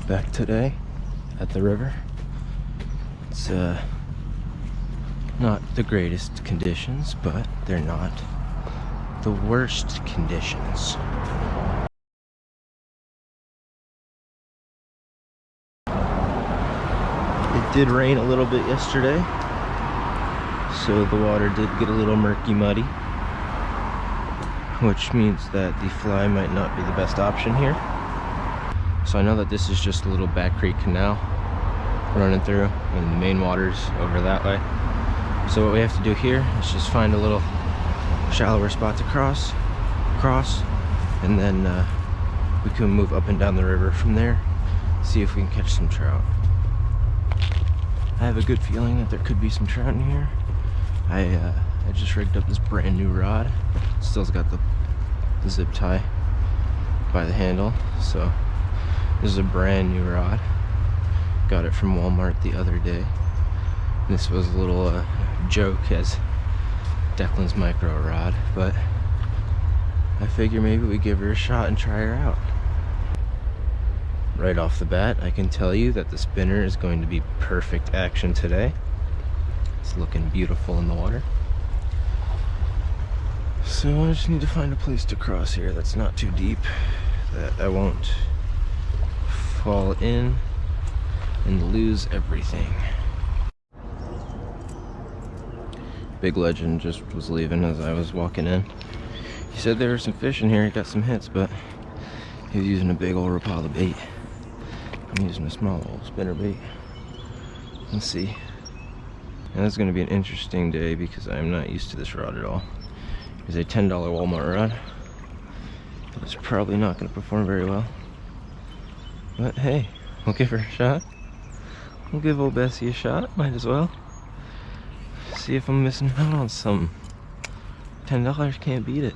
back today at the river. It's not the greatest conditions, but they're not the worst conditions. It did rain a little bit yesterday, so the water did get a little murky muddy, which means that the fly might not be the best option here. So I know that this is just a little back creek canal running through, and the main water's over that way. So what we have to do here is just find a little shallower spot to cross, and then we can move up and down the river from there, see if we can catch some trout. I have a good feeling that there could be some trout in here. I just rigged up this brand new rod. Still's got the zip tie by the handle, so this is a brand new rod. Got it from Walmart the other day. This was a little joke as Declan's micro rod, but I figure maybe we give her a shot and try her out. Right off the bat, I can tell you that the spinner is going to be perfect action today. It's looking beautiful in the water. So I just need to find a place to cross here that's not too deep, that I won't fall in and lose everything. Big Legend just was leaving as I was walking in. He said there were some fish in here, he got some hits, but he was using a big old Rapala bait. I'm using a small old spinner bait. Let's see. And it's going to be an interesting day because I'm not used to this rod at all. It's a $10 Walmart rod. It's probably not going to perform very well. But hey, we'll give her a shot. We'll give old Bessie a shot, might as well. See if I'm missing out on some. $10 can't beat it.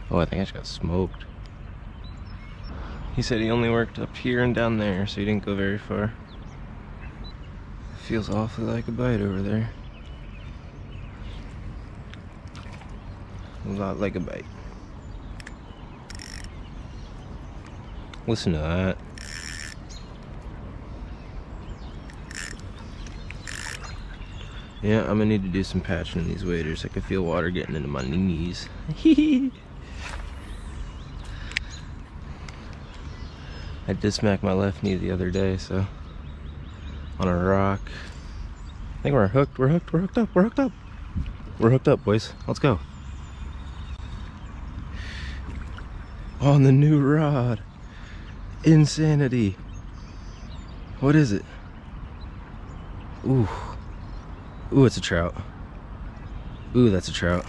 Oh, I think I just got smoked. He said he only worked up here and down there, so he didn't go very far. Feels awfully like a bite over there. A lot like a bite. Listen to that. Yeah, I'm gonna need to do some patching in these waders. I can feel water getting into my knees. I did smack my left knee the other day, so on a rock. I think we're hooked. We're hooked up. We're hooked up, boys. Let's go. On the new rod. Insanity. What is it? Ooh. Ooh, it's a trout. Ooh, that's a trout.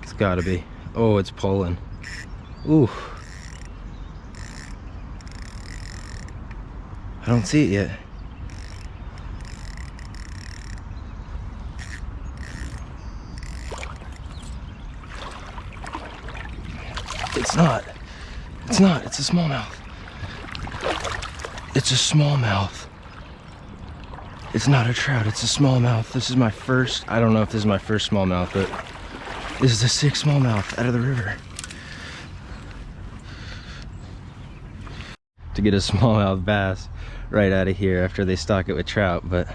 It's gotta be. Oh, it's pulling. Ooh. I don't see it yet. It's not. It's not. It's a smallmouth. It's a smallmouth. It's not a trout. It's a smallmouth. This is my first. I don't know if this is my first smallmouth, but this is the 6th smallmouth out of the river. To get a smallmouth bass right out of here after they stock it with trout, but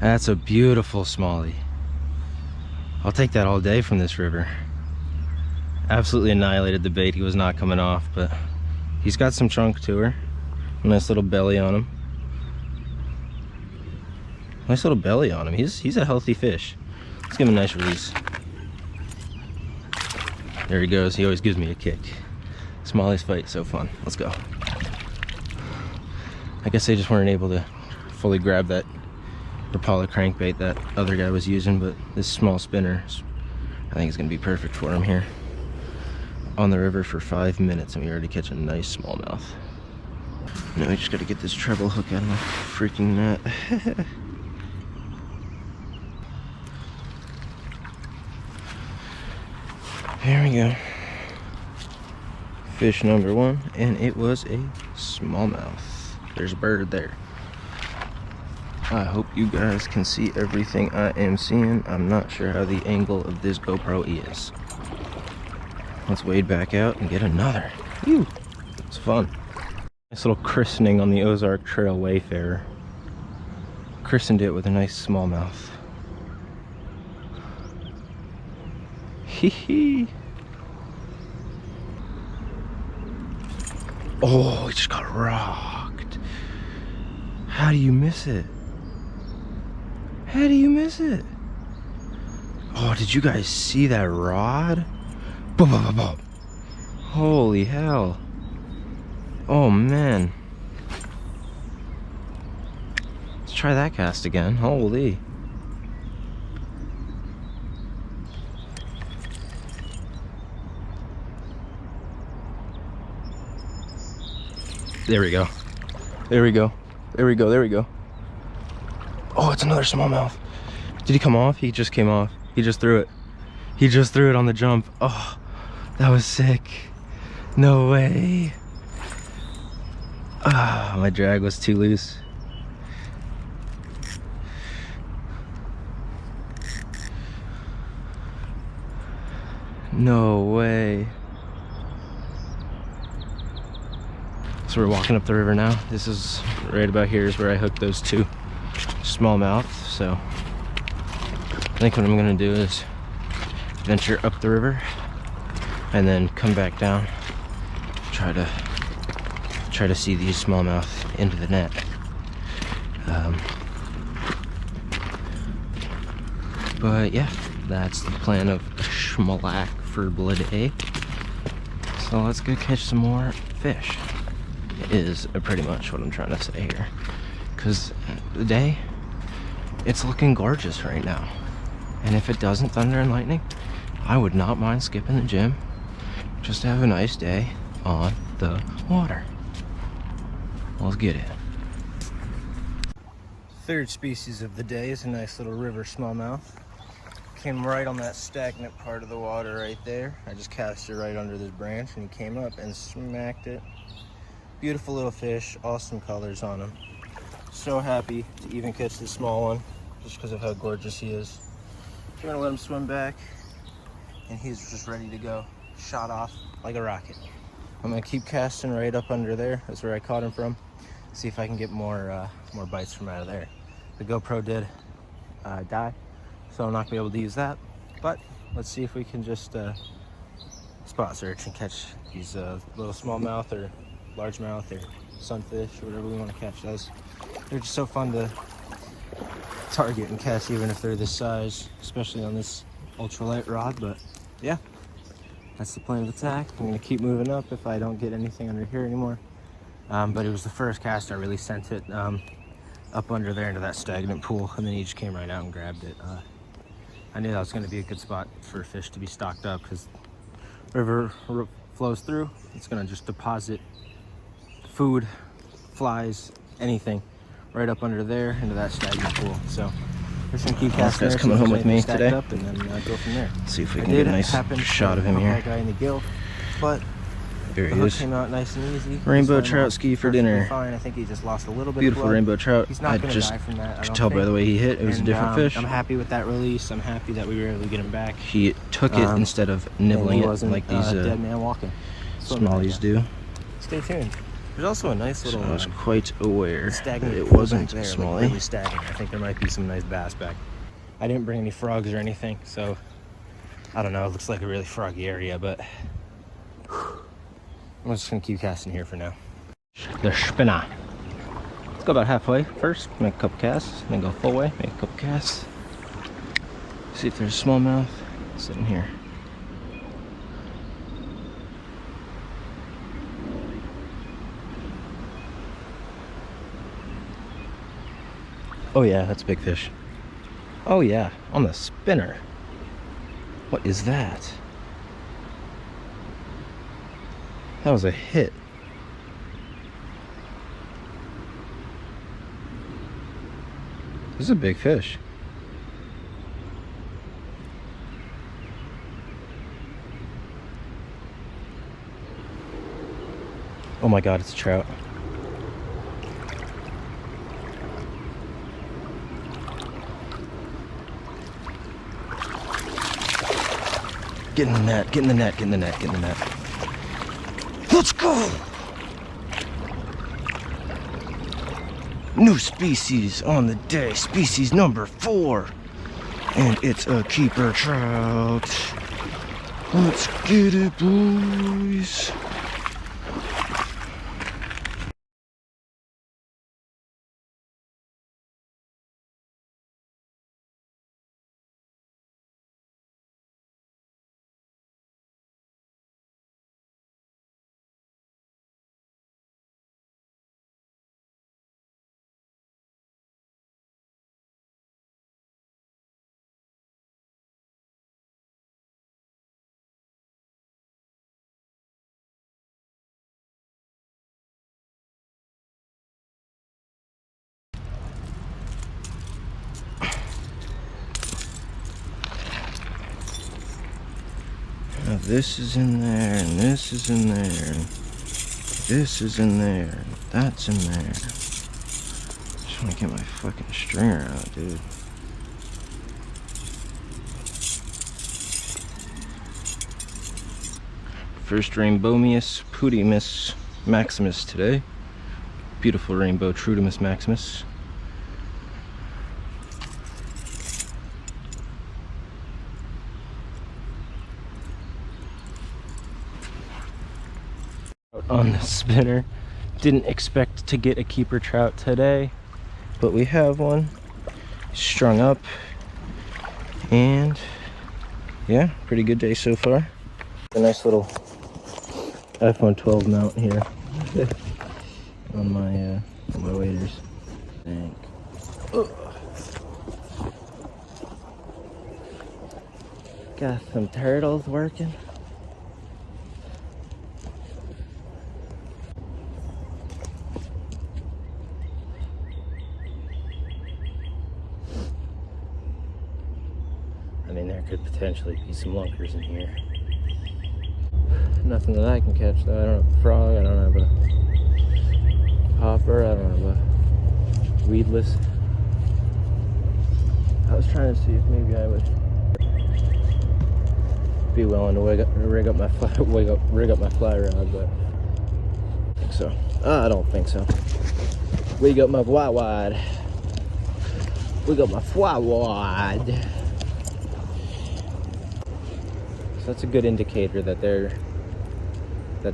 that's a beautiful smallie. I'll take that all day from this river. Absolutely annihilated the bait. He was not coming off, but he's got some chunk to her. Nice little belly on him. Nice little belly on him. He's a healthy fish. Let's give him a nice release. There he goes. He always gives me a kick. Smallies fight, so fun. Let's go. I guess they just weren't able to fully grab that Rapala crankbait that other guy was using, but this small spinner, I think it's gonna be perfect for him here. On the river for 5 minutes and we already catch a nice smallmouth. Now we just gotta get this treble hook out of my freaking net. Here we go. Fish number 1, and it was a smallmouth. There's a bird there. I hope you guys can see everything I am seeing. I'm not sure how the angle of this GoPro is. Let's wade back out and get another. Whew. It's fun. Nice little christening on the Ozark Trail Wayfarer. Christened it with a nice smallmouth. Hee hee. Oh, it just got rocked. How do you miss it? How do you miss it? Oh, did you guys see that rod? Boom, boom, boom, boom. Holy hell. Oh, man. Let's try that cast again. Holy. There we go. There we go. There we go. There we go. Oh, it's another smallmouth. Did he come off? He just came off. He just threw it. He just threw it on the jump. Oh, that was sick. No way. Ah, my drag was too loose. No way. So we're walking up the river now. This is right about here is where I hooked those two smallmouth. So I think what I'm gonna do is venture up the river and then come back down, try to see these smallmouth into the net. But yeah, that's the plan of schmalak for today. So let's go catch some more fish. Is pretty much what I'm trying to say here, because the day, it's looking gorgeous right now, and if it doesn't thunder and lightning, I would not mind skipping the gym just to have a nice day on the water. Let's get it. Third species of the day is a nice little river smallmouth. Came right on that stagnant part of the water right there. I just cast it right under this branch and he came up and smacked it. Beautiful little fish, awesome colors on him. So happy to even catch this small one just because of how gorgeous he is. We're gonna let him swim back and he's just ready to go. Shot off like a rocket. I'm gonna keep casting right up under there. That's where I caught him from. See if I can get more bites from out of there. The GoPro did die, so I'm not gonna be able to use that. But let's see if we can just spot search and catch these little smallmouth or largemouth or sunfish or whatever we want to catch those. They're just so fun to target and catch even if they're this size, especially on this ultralight rod. But yeah, that's the plan of attack. I'm going to keep moving up if I don't get anything under here anymore. But it was the first cast I really sent it up under there into that stagnant pool, and then he just came right out and grabbed it. I knew that was going to be a good spot for fish to be stocked up because river flows through. It's going to just deposit food, flies, anything right up under there into that stagnant pool. So we're just gonna keep casting. This guy's coming home with me today, up and then go from there. Let's see if we can get a nice shot of him here. That guy in the gill, but there he is. Came out nice and easy. Rainbow trout ski for dinner. Fine. I think he just lost a little bit. Beautiful of blood. Rainbow trout. He's not gonna die from that. I could tell by the way he hit. It was a different fish. I'm happy with that release. I'm happy that we were able to get him back. He took it instead of nibbling it like these dead man walking smallies do. Stay tuned. There's also a nice little. So I was quite aware that it wasn't smallie. Like really stagnant. I think there might be some nice bass back. I didn't bring any frogs or anything, so I don't know. It looks like a really froggy area, but I'm just gonna keep casting here for now. The spinner. Let's go about halfway first. Make a couple casts, then go full way. Make a couple casts. See if there's a smallmouth sitting here. Oh yeah, that's a big fish. Oh yeah, on the spinner. What is that? That was a hit. This is a big fish. Oh my God, it's a trout. Get in the net, get in the net, get in the net, get in the net. Let's go! New species on the day, species number 4. And it's a keeper trout. Let's get it, boys. Now this is in there, and this is in there, and this is in there, and that's in there. Just want to get my fucking stringer out, dude. First Rainbomius Pudimus Maximus today. Beautiful rainbow Trudimus Maximus. On the spinner. Didn't expect to get a keeper trout today, but we have one strung up, and yeah, pretty good day so far. A nice little iPhone 12 mount here on my waders. Got some turtles working. I mean, there could potentially be some lunkers in here. Nothing that I can catch though. I don't have a frog, I don't have a popper, I don't have a weedless. I was trying to see if maybe I would be willing to rig up my fly rod, but I think so. I don't think so. We got my fly wad. We got my fly wad. So that's a good indicator that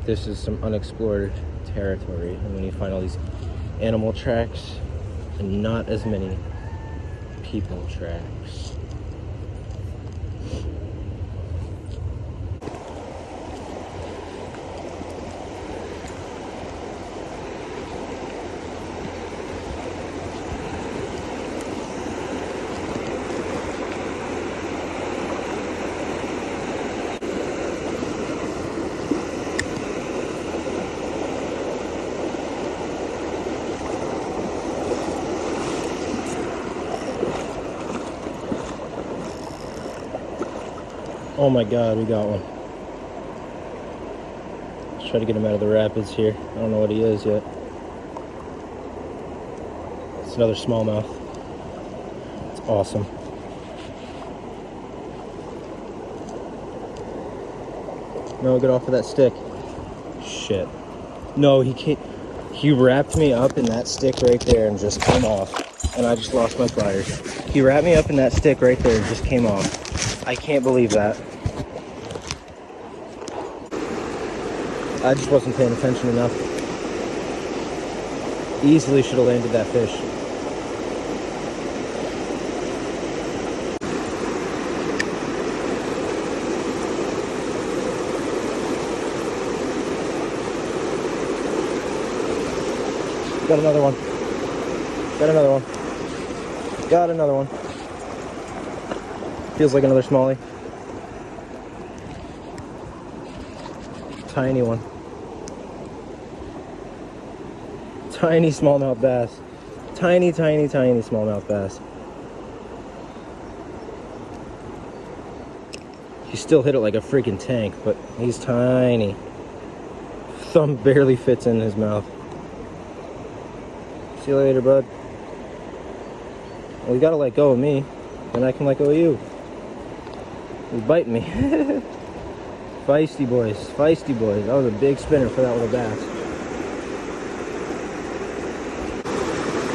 this is some unexplored territory. And when you find all these animal tracks and not as many people tracks. Oh my god, we got one. Let's try to get him out of the rapids here. I don't know what he is yet. It's another smallmouth. It's awesome. No, get off of that stick. Shit. No, he can't. He wrapped me up in that stick right there and just came off. And I just lost my pliers. He wrapped me up in that stick right there and just came off. I can't believe that. I just wasn't paying attention enough. Easily should have landed that fish. Got another one. Got another one. Got another one. Feels like another smallie. Tiny one. Tiny smallmouth bass. Tiny, tiny, tiny smallmouth bass. He still hit it like a freaking tank, but he's tiny. Thumb barely fits in his mouth. See you later, bud. Well, you gotta let go of me, and I can let go of you. He's biting me. Feisty boys, feisty boys. That was a big spinner for that little bass.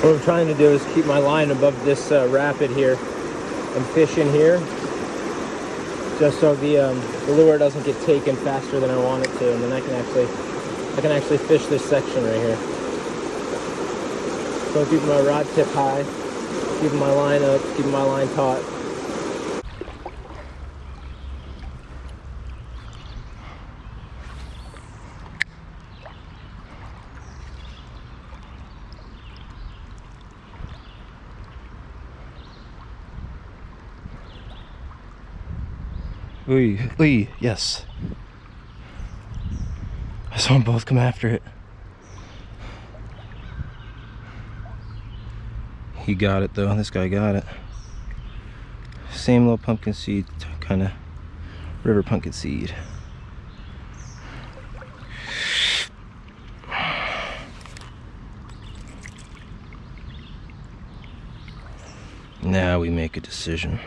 What I'm trying to do is keep my line above this rapid here and fish in here, just so the lure doesn't get taken faster than I want it to, and then I can actually fish this section right here. So I'm keeping my rod tip high, keeping my line up, keeping my line taut. Ooh, ooh, yes. I saw them both come after it. He got it though, this guy got it. Same little pumpkin seed, kind of river pumpkin seed. Now we make a decision.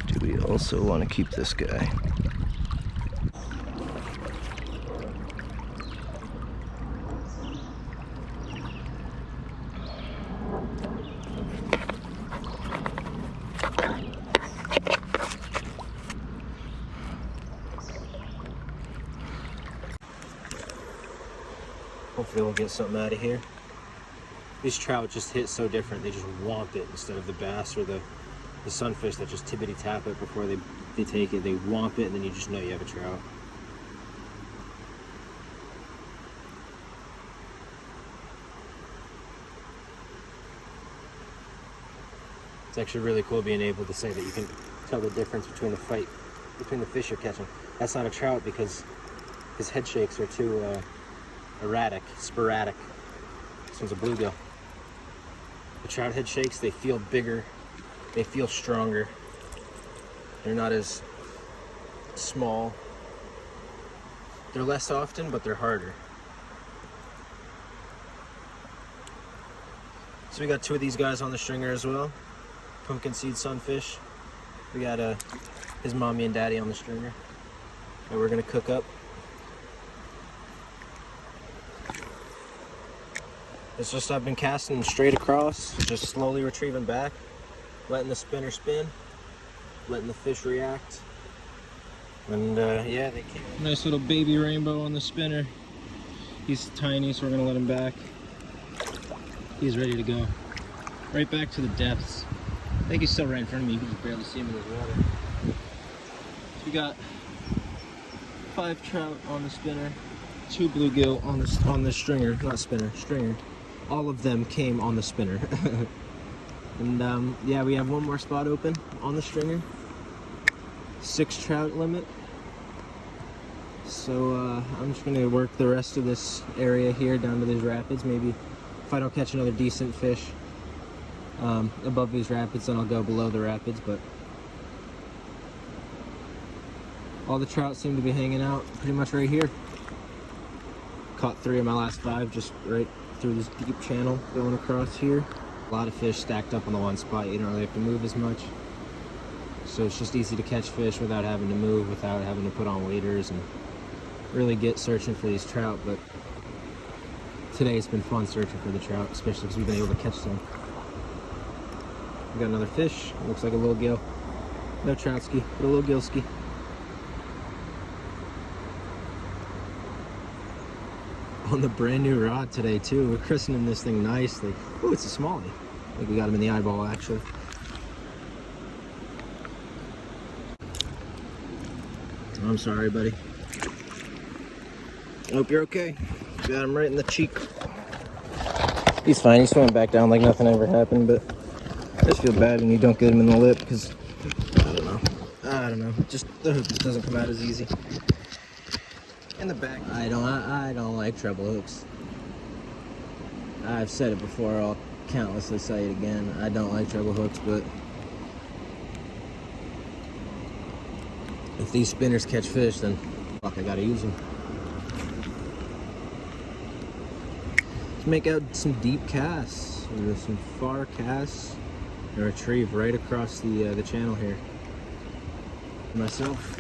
Do we also want to keep this guy? Hopefully we'll get something out of here. These trout just hit so different. They just womp it instead of the bass or the sunfish that just tippity tap it before they take it. They womp it and then you just know you have a trout. It's actually really cool being able to say that you can tell the difference between the fish you're catching. That's not a trout because his head shakes are too erratic, sporadic. This one's a bluegill. The trout head shakes, they feel bigger, they feel stronger. They're not as small. They're less often, but they're harder. So we got two of these guys on the stringer as well. Pumpkin seed sunfish. We got his mommy and daddy on the stringer that we're gonna cook up. It's just I've been casting straight across, just slowly retrieving back, letting the spinner spin, letting the fish react. And yeah, they came. Nice little baby rainbow on the spinner. He's tiny, so we're gonna let him back. He's ready to go. Right back to the depths. I think he's still right in front of me. You can just barely see him in the water. So we got 5 trout on the spinner, 2 bluegill on the stringer, not spinner, stringer. All of them came on the spinner. And yeah, we have one more spot open on the stringer. 6 trout limit. So I'm just gonna work the rest of this area here down to these rapids. Maybe if I don't catch another decent fish above these rapids, then I'll go below the rapids. But all the trout seem to be hanging out pretty much right here. Caught 3 of my last 5 just right through this deep channel going across here. A lot of fish stacked up on the one spot. You don't really have to move as much. So it's just easy to catch fish without having to move, without having to put on waders and really get searching for these trout. But today it's been fun searching for the trout, especially because we've been able to catch some. We got another fish. It looks like a little gill. No troutski, but a little gillski. On the brand new rod today too. We're christening this thing nicely. Oh, it's a smallie. I think we got him in the eyeball actually. I'm sorry, buddy. Hope you're okay. Got him right in the cheek. He's fine. He's swimming back down like nothing ever happened, but I just feel bad when you don't get him in the lip because I don't know. Just the hook just doesn't come out as easy. In the back. I don't like treble hooks. I've said it before, I'll countlessly say it again. I don't like treble hooks, but if these spinners catch fish, then Fuck, I gotta use them. Let's make out some deep casts, or some far casts, and retrieve right across the channel here. Myself.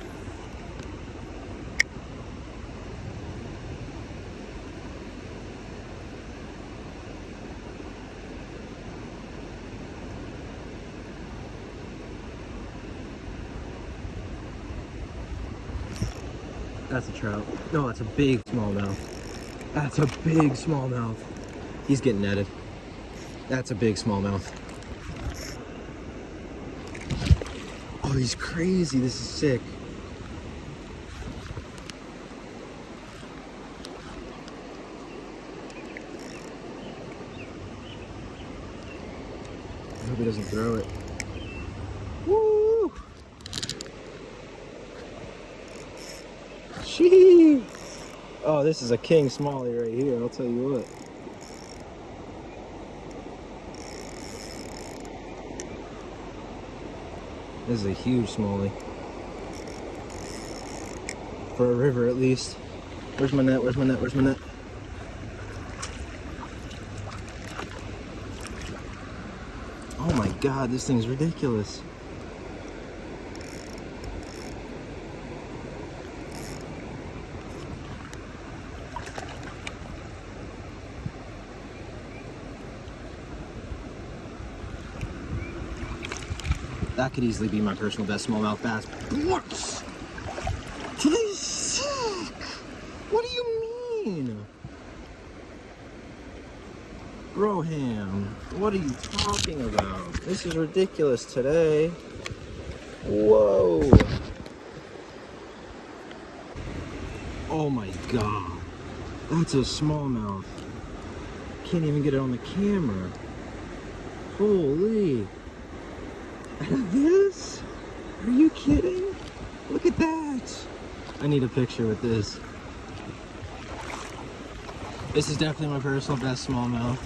That's a trout. No, that's a big smallmouth. That's a big smallmouth. He's getting netted. That's a big smallmouth. Oh, he's crazy. This is sick. I hope he doesn't throw it. Woo! Gee! Oh, this is a king smallie right here, I'll tell you what. This is a huge smallie. For a river, at least. Where's my net? Where's my net? Where's my net? Oh my god, this thing's ridiculous. That could easily be my personal best smallmouth bass. What? Today's sick! What do you mean? Broham, what are you talking about? This is ridiculous today. Whoa! Oh my god. That's a smallmouth. Can't even get it on the camera. Holy. This? Are you kidding? Look at that. I need a picture with this. This is definitely my personal best smallmouth.